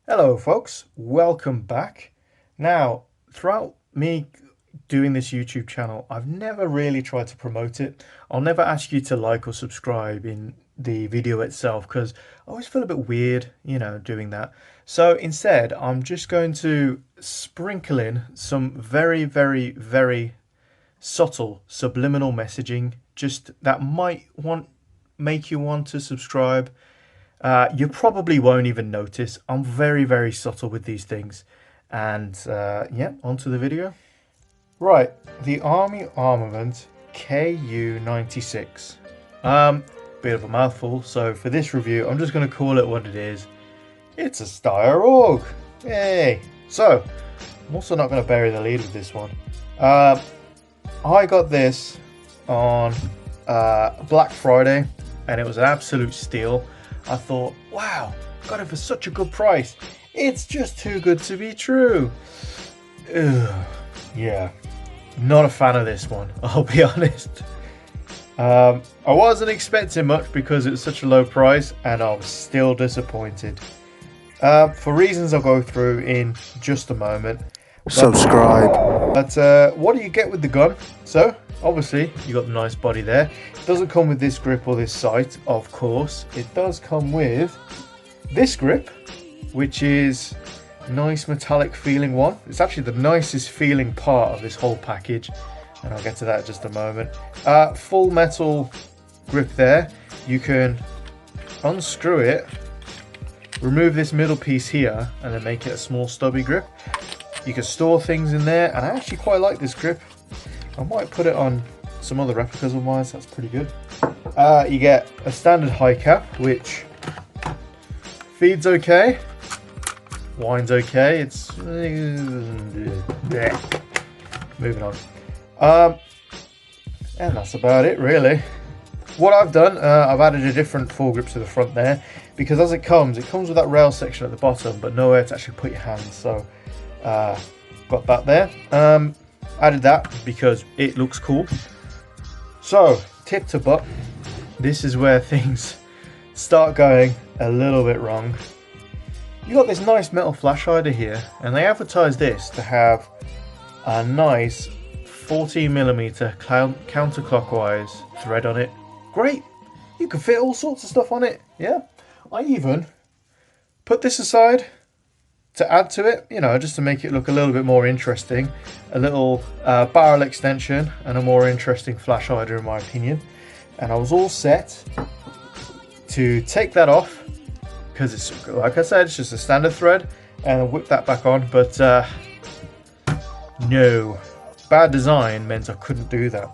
Hello folks, welcome back. Now, throughout me doing this YouTube channel, I've never really tried to promote it. I'll never ask you to like or subscribe in the video itself because I always feel a bit weird, doing that. So instead, I'm just going to sprinkle in some very subtle subliminal messaging just that might make you want to subscribe. You probably won't even notice. I'm very subtle with these things. And yeah, onto the video. Right, the Army Armament KU906. Bit of a mouthful, so for this review, I'm just going to call it what it is. It's a Steyr AUG. Yay! So, I'm also not going to bury the lead with this one. I got this on Black Friday, and it was an absolute steal. I thought, wow, got it for such a good price. It's just too good to be true. Ugh, yeah, not a fan of this one, I'll be honest. I wasn't expecting much because it was such a low price, and I was still disappointed. For reasons I'll go through in just a moment. Subscribe. But what do you get with the gun? So, obviously, you got the nice body there. It doesn't come with this grip or this sight, of course. It does come with this grip, which is a nice metallic feeling one. It's actually the nicest feeling part of this whole package, and I'll get to that in just a moment. Full metal grip there. You can unscrew it, remove this middle piece here, and then make it a small stubby grip. You can store things in there, and I actually quite like this grip. I might put it on some other replicas of mine, so that's pretty good. You get a standard high cap, which feeds okay, wine's okay. It's moving on, and that's about it really. What I've done, I've added a different foregrip to the front there, because as it comes with that rail section at the bottom, but nowhere to actually put your hands. So got that there. Added that because it looks cool. So tip to butt, this is where things start going a little bit wrong. You got this nice metal flash hider here, and they advertise this to have a nice 14mm counterclockwise thread on it. Great, you can fit all sorts of stuff on it. Yeah, I even put this aside to add to it, just to make it look a little bit more interesting. A little barrel extension and a more interesting flash hider in my opinion. And I was all set to take that off, because it's, like I said, it's just a standard thread, and whip that back on. But no, bad design meant I couldn't do that.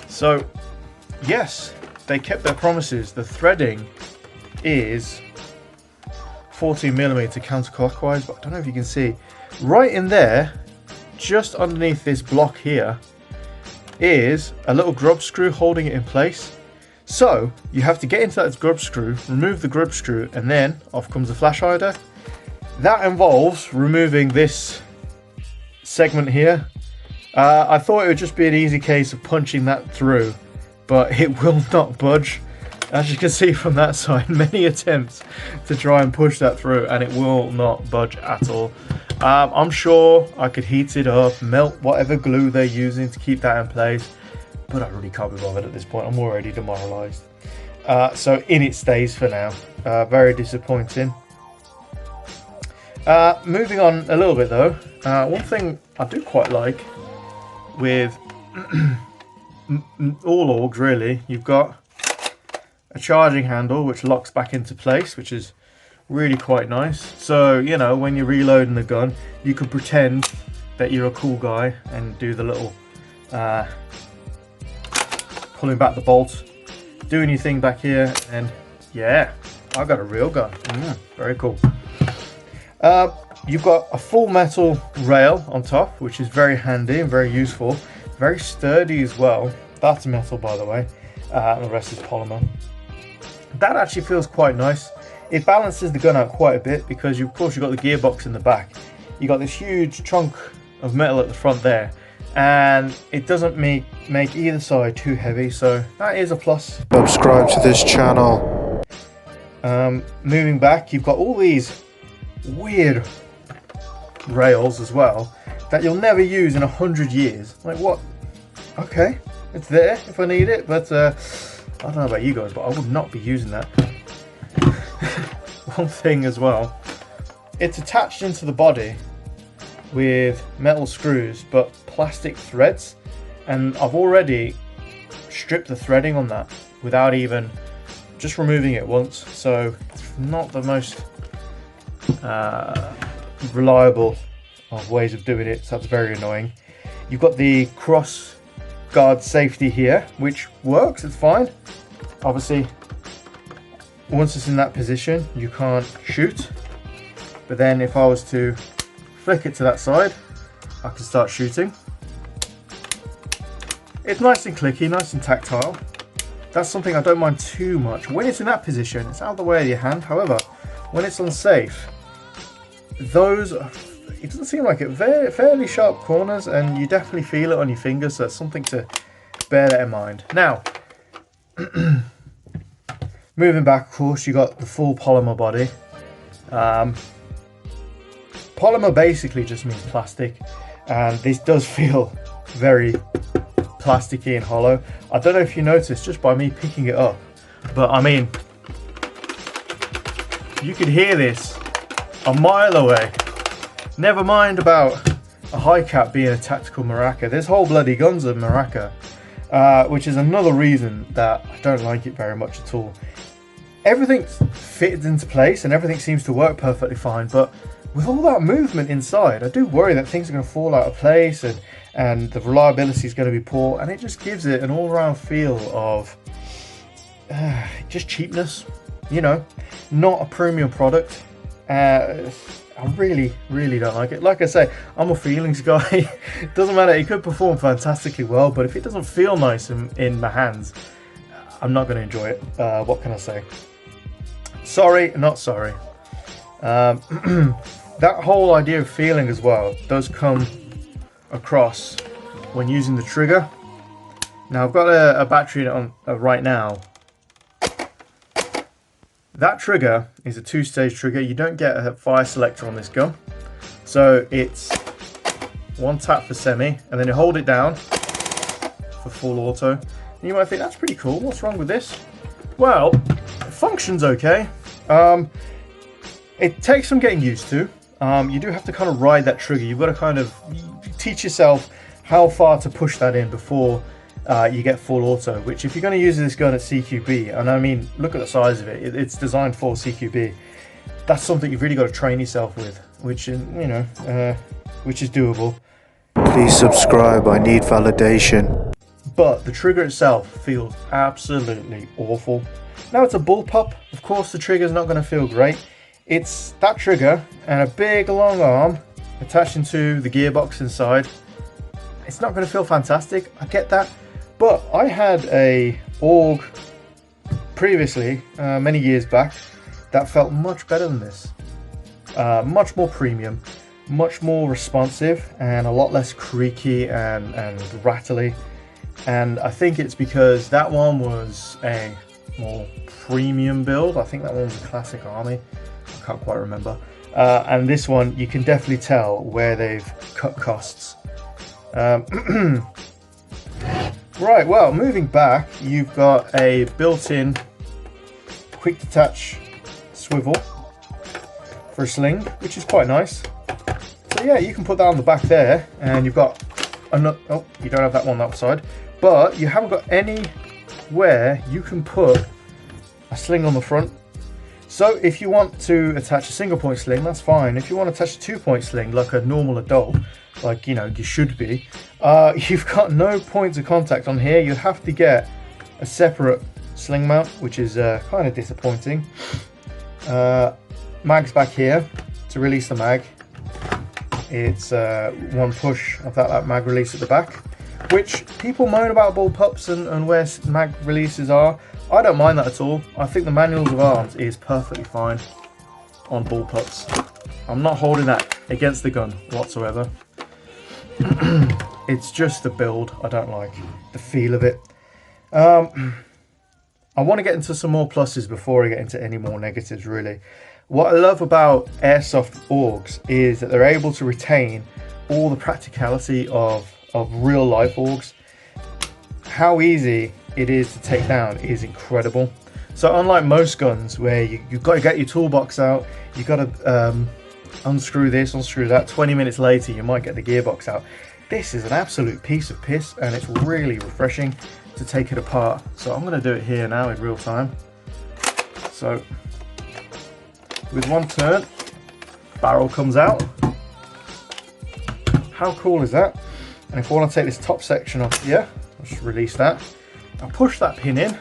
So yes, they kept their promises. The threading is 14mm counterclockwise, but I don't know if you can see right in there, just underneath this block here, is a little grub screw holding it in place. So you have to get into that grub screw, remove the grub screw, and then off comes the flash hider. That involves removing this segment here. I thought it would just be an easy case of punching that through, but it will not budge. As you can see from that side, many attempts to try and push that through, and it will not budge at all. I'm sure I could heat it up, melt whatever glue they're using to keep that in place, but I really can't be bothered at this point. I'm already demoralised. So in it stays for now. Very disappointing. Moving on a little bit though, one thing I do quite like with all AUGs really, you've got a charging handle which locks back into place, which is really quite nice. So when you're reloading the gun, you can pretend that you're a cool guy and do the little pulling back the bolt, doing your thing back here, and yeah, I got a real gun. Very cool. You've got a full metal rail on top, which is very handy and very useful, very sturdy as well. That's metal, by the way, and the rest is polymer. That actually feels quite nice. It balances the gun out quite a bit, because of course you've got the gearbox in the back. You got this huge chunk of metal at the front there, and it doesn't make either side too heavy, so that is a plus. Subscribe to this channel. Moving back, you've got all these weird rails as well that you'll never use in 100 years. Like, what? Okay, it's there if I need it, but I don't know about you guys, but I would not be using that. One thing as well, it's attached into the body with metal screws but plastic threads, and I've already stripped the threading on that without even just removing it once, so it's not the most reliable of ways of doing it, so that's very annoying. You've got the cross guard safety here, which works, it's fine. Obviously, once it's in that position, you can't shoot, but then if I was to flick it to that side, I can start shooting. It's nice and clicky, nice and tactile. That's something I don't mind too much. When it's in that position, it's out of the way of your hand. However, when it's unsafe, it doesn't seem like it, fairly sharp corners, and you definitely feel it on your fingers, so it's something to bear that in mind. Now, moving back, of course, you got the full polymer body. Polymer basically just means plastic, and this does feel very plasticky and hollow. I don't know if you noticed just by me picking it up, but I mean, you could hear this a mile away. Never mind about a high cap being a tactical maraca. This whole bloody gun's a maraca, which is another reason that I don't like it very much at all. Everything fits into place and everything seems to work perfectly fine, but with all that movement inside, I do worry that things are going to fall out of place and the reliability is going to be poor, and it just gives it an all-around feel of just cheapness, you know, not a premium product. I really don't like it. Like I say, I'm a feelings guy. It doesn't matter, it could perform fantastically well, but if it doesn't feel nice in my hands, I'm not going to enjoy it. What can I say? Sorry, not sorry. That whole idea of feeling as well does come across when using the trigger. Now I've got a battery on right now. That trigger is a two-stage trigger. You don't get a fire selector on this gun, so it's one tap for semi, and then you hold it down for full auto. And you might think, that's pretty cool, what's wrong with this? Well, it functions okay. It takes some getting used to. You do have to kind of ride that trigger. You've got to kind of teach yourself how far to push that in before you get full auto, which if you're going to use this gun at CQB, and I mean, look at the size of it, it's designed for CQB, that's something you've really got to train yourself with, which is, you know, which is doable. Please subscribe, I need validation. But the trigger itself feels absolutely awful. Now it's a bullpup, of course the trigger's not going to feel great. It's that trigger and a big long arm attached into the gearbox inside. It's not going to feel fantastic, I get that, but I had a AUG previously, many years back, that felt much better than this. Much more premium, much more responsive, and a lot less creaky and rattly. And I think it's because that one was a more premium build. I think that one was a classic army. I can't quite remember. And this one, you can definitely tell where they've cut costs. Right, well, moving back, you've got a built-in quick detach swivel for a sling, which is quite nice. So yeah, you can put that on the back there, and you've got another, oh, you don't have that one that side, but you haven't got anywhere you can put a sling on the front. So if you want to attach a single point sling, that's fine. If you want to attach a 2-point sling like a normal adult, like, you know, you should be, you've got no points of contact on here. You have to get a separate sling mount, which is kind of disappointing. Mag's back here to release the mag. It's one push of that mag release at the back, which people moan about bullpups and where mag releases are. I don't mind that at all. I think the manuals of arms is perfectly fine on bullpups. I'm not holding that against the gun whatsoever. It's just the build I don't like, the feel of it. I want to get into some more pluses before I get into any more negatives, really. What I love about airsoft augs is that they're able to retain all the practicality of real life augs. How easy it is to take down is incredible. So unlike most guns where you've got to get your toolbox out, you've got to unscrew this, unscrew that, 20 minutes later you might get the gearbox out. This is an absolute piece of piss, and it's really refreshing to take it apart. So I'm going to do it here now in real time. So with one turn, barrel comes out. How cool is that? And if I want to take this top section off here, I'll just release that. I'll push that pin in.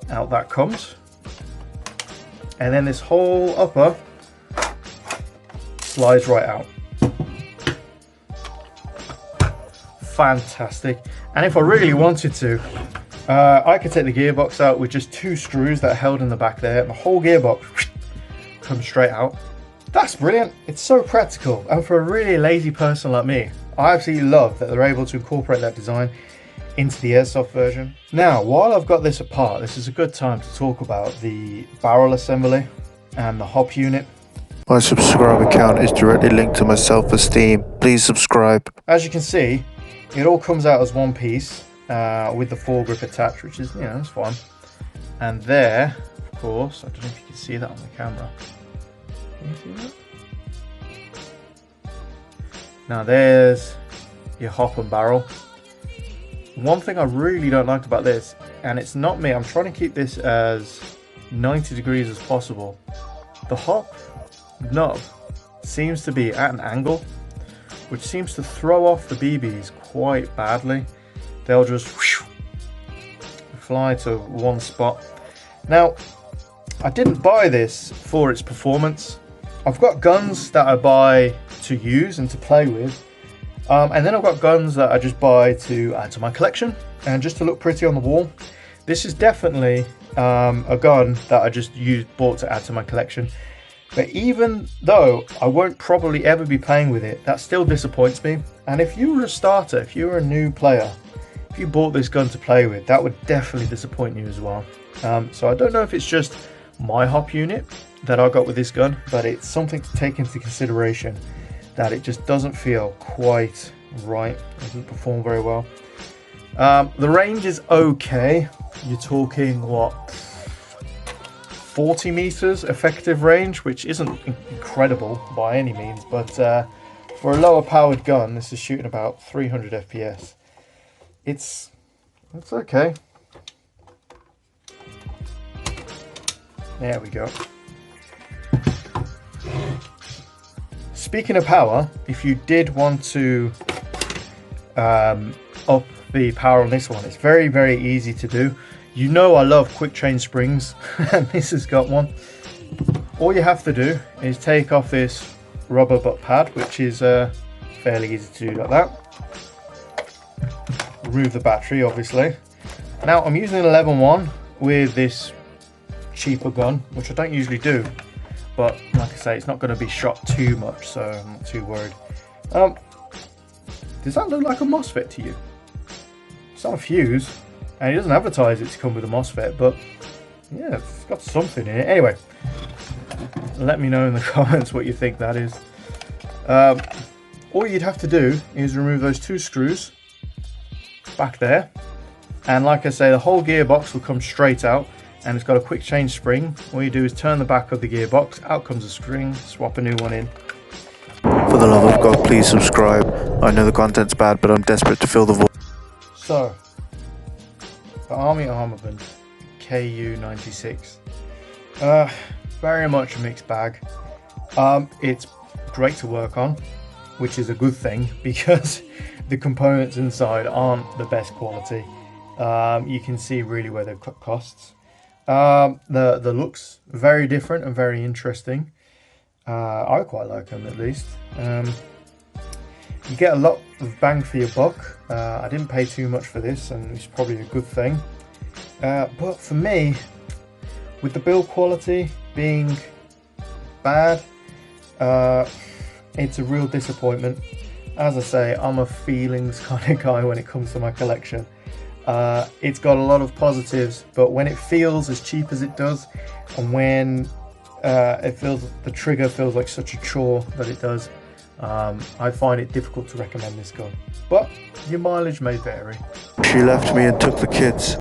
Out that comes. And then this whole upper slides right out. Fantastic. And if I really wanted to, I could take the gearbox out with just 2 screws that are held in the back there, and the whole gearbox comes straight out. That's brilliant. It's so practical, and for a really lazy person like me, I absolutely love that they're able to incorporate that design into the airsoft version. Now, while I've got this apart, this is a good time to talk about the barrel assembly and the hop unit. My subscriber count is directly linked to my self-esteem. Please subscribe. As you can see, it all comes out as one piece with the foregrip attached, which is, it's fine. And there, of course, I don't know if you can see that on the camera. Can you see that? Now there's your hop and barrel. One thing I really don't like about this, and it's not me, I'm trying to keep this as 90 degrees as possible. The hop knob seems to be at an angle, which seems to throw off the BBs quite badly. They'll just fly to one spot. Now, I didn't buy this for its performance. I've got guns that I buy to use and to play with. And then I've got guns that I just buy to add to my collection and just to look pretty on the wall. This is definitely a gun that I just bought to add to my collection. But even though I won't probably ever be playing with it, that still disappoints me. And if you were a starter, if you were a new player, if you bought this gun to play with, that would definitely disappoint you as well. So I don't know if it's just my hop unit that I got with this gun, but it's something to take into consideration, that it just doesn't feel quite right. It doesn't perform very well. The range is okay. You're talking what, 40 meters effective range, which isn't incredible by any means, but for a lower powered gun, this is shooting about 300 FPS. It's okay. There we go. Speaking of power, if you did want to up the power on this one, it's very, very easy to do. You know I love quick change springs, and this has got one. All you have to do is take off this rubber butt pad, which is fairly easy to do like that. Remove the battery, obviously. Now I'm using an 11-1 with this cheaper gun, which I don't usually do, but like I say, it's not going to be shot too much, so I'm not too worried. Does that look like a MOSFET to you? It's not a fuse, and it doesn't advertise it to come with a MOSFET, but yeah, it's got something in it. Anyway, let me know in the comments what you think that is. All you'd have to do is remove those 2 screws back there, and like I say, the whole gearbox will come straight out, and it's got a quick change spring. All you do is turn the back of the gearbox, out comes a spring, swap a new one in. For the love of God, please subscribe. I know the content's bad, but I'm desperate to fill the void. So, the Armament KU906. Very much a mixed bag. It's great to work on, which is a good thing because the components inside aren't the best quality. You can see really where they've cut costs. The looks very different and very interesting. I quite like them, at least. You get a lot of bang for your buck. I didn't pay too much for this, and it's probably a good thing. But for me, with the build quality being bad, it's a real disappointment. As I say, I'm a feelings kind of guy when it comes to my collection. It's got a lot of positives, but when it feels as cheap as it does, and when the trigger feels like such a chore that it does, I find it difficult to recommend this gun. But your mileage may vary. She left me and took the kids.